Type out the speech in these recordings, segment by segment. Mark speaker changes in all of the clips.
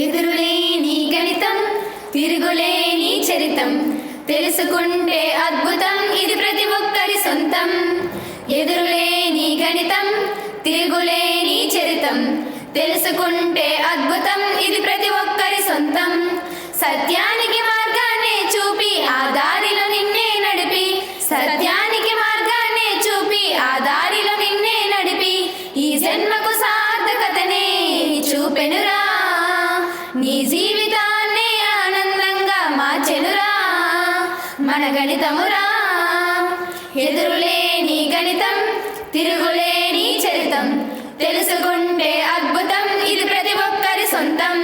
Speaker 1: ఎదురులేని గణితం తిరుగులేని చరితం తెలుసుకుంటే అద్భుతం ఇది ప్రతి ఒక్కరి సొంతం. ఎదురులేని గణితం తిరుగులేని చరితం తెలుసుకుంటే అద్భుతం ఇది ప్రతి ఒక్కరి సొంతం. సత్యానికి మార్గాన్ని చూపి ఆ దారిలో నిన్నే నడిపి, సత్యానికి మార్గాన్ని చూపి ఆ దారిలో నిన్నే నడిపి ఈ జన్మకు సార్థకతనే చూపెనురా, నీ జీవితాన్ని ఆనందంగా మార్చెనురా మన గణితమురా. ఎదురులేని గణితం తిరుగులేని చరితం తెలుసుకుంటే అద్భుతం ఇది ప్రతి ఒక్కరి సొంతం.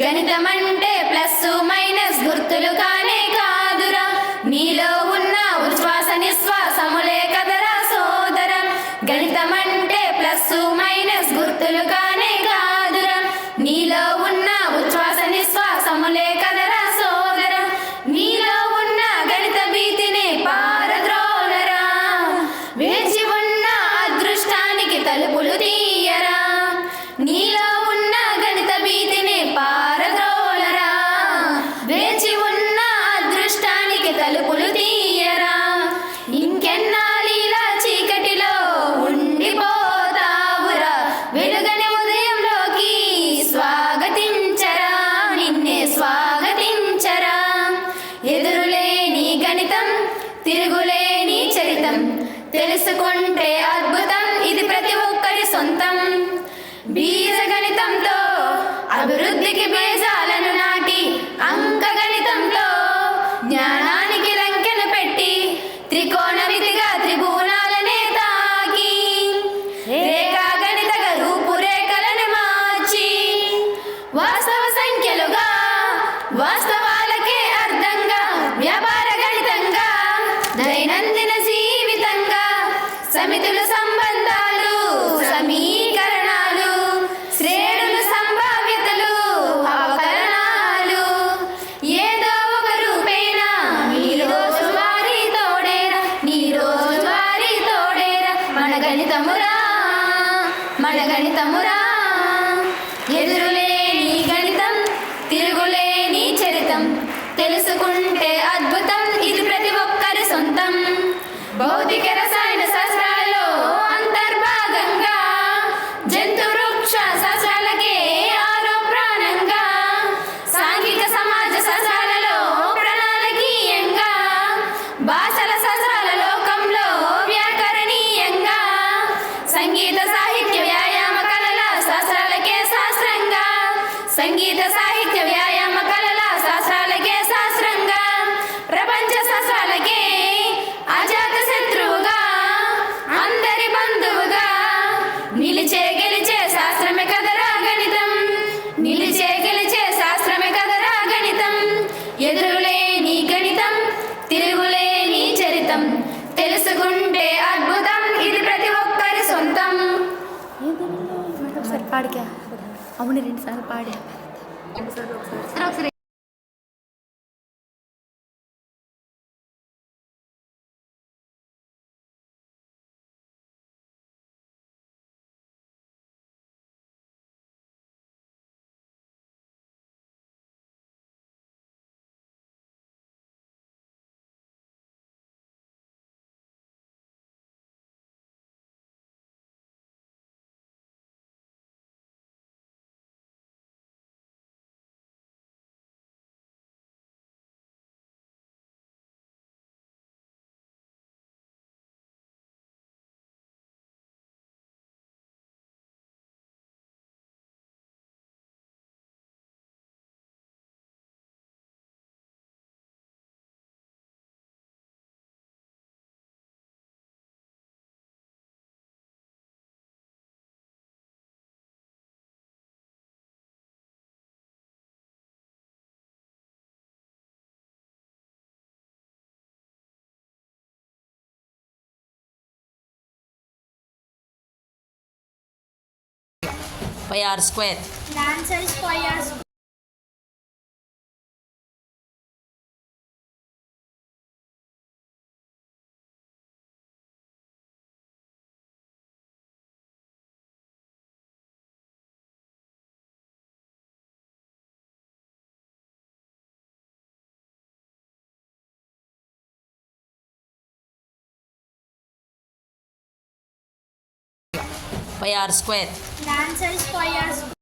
Speaker 1: గణితం అంటే ప్లస్ మైనస్ గుర్తులు కానే కాదురా, నీలో ఉన్న ఉచ్ఛ్వాస నిశ్వాసములే కదరా సోదర. గణితం అంటే ప్లస్ మైనస్ గుర్తులు కానే కాదురా, నీలో ఉన్న ఉచ్ఛ్వాస నిశ్వాసములే కదరా సోదర. నీలో ఉన్న గణిత భీతిని పారద్రోలరా, వేచి ఉన్న అదృష్టానికి తలుపులు తీయరా. నీలో ఉన్న గణిత భీతిని పారద్రోలరా, వేచి ఉన్న అదృష్టానికి తలుపులు తీయరా. ఇంకెన్నాళ్ళిలా చీకటిలో ఉండిపోతావురా, వెలుగని ఉదయంలోకి స్వాగతించరా, నిన్నే స్వాగతించరా. ఎదురులేని గణితం తిరుగులేని చరితం తెలుసుకుంటే అద్భుతం ఇది ప్రతి ఒక్కరి సొంతం. బీజ గణితంతో అభివృద్ధికి బీజాలను నాటి, అంక గణితంతో జ్ఞానానికి లంకెను పెట్టి, త్రికోణమితిగా త్రిభువనాలనే తాకి, రేఖా గణితగా రూపురేఖలను మార్చి, వాస్తవ సంఖ్యలుగా వాస్తవాలకే అర్థంగా, వ్యాపార గణితంగా దైనందిన జీవితంగా, సమితులు సంబంధాలు సమీకరణాలు శ్రేణులు సంభావ్యతలు అవకలనాలు ఏదో ఒక రూపేణా నీ రోజువారీ తోడేరా, నీ రోజువారీ తోడేరా మన గణితమురా, మన గణితమురా. ఎదురులేని గణితం తిరుగులేని చరితం తెలుసుకుంటే అద్భుతం ఇది ప్రతి ఒక్కరి సొంతం. భౌతిక రసాయన శాస్త్రాలలో అంతర్భాగంగా, జంతు వృక్ష శాస్త్రాలకే ఆరో ప్రాణంగా, సాంఘిక సమాజ శాస్త్రాలలో ప్రణాళికీయంగా, భాషల శాస్త్రాల లోకంలో వ్యాకరణీయంగా, సంగీత సాహిత్య వ్యాయామ కళల శాస్త్రాలకే శాస్త్రంగా, సంగీత సాహిత్య వ్యాయామ కళల శాస్త్రాలకే శాస్త్రంగా, ప్రపంచ శాస్త్రాలకే అజాత శత్రువుగా, అందరి బంధువుగా నిలిచే గెలిచే శాస్త్రమే కదరా గణితం, నిలిచే గెలిచే శాస్త్రమే కదరా గణితం. ఎదురులేని గణితం తిరుగులేని చరితం తెలుసుకుంటే అద్భుతం ఇది ప్రతి ఒక్కరి సొంతం.
Speaker 2: ఒకసారి పాడికా, అవును 2 సార్లు పాడా ఒకసారి.
Speaker 3: Pi r square.
Speaker 4: The answer is pi r square.
Speaker 3: 5r square.
Speaker 4: The answer is 5r square.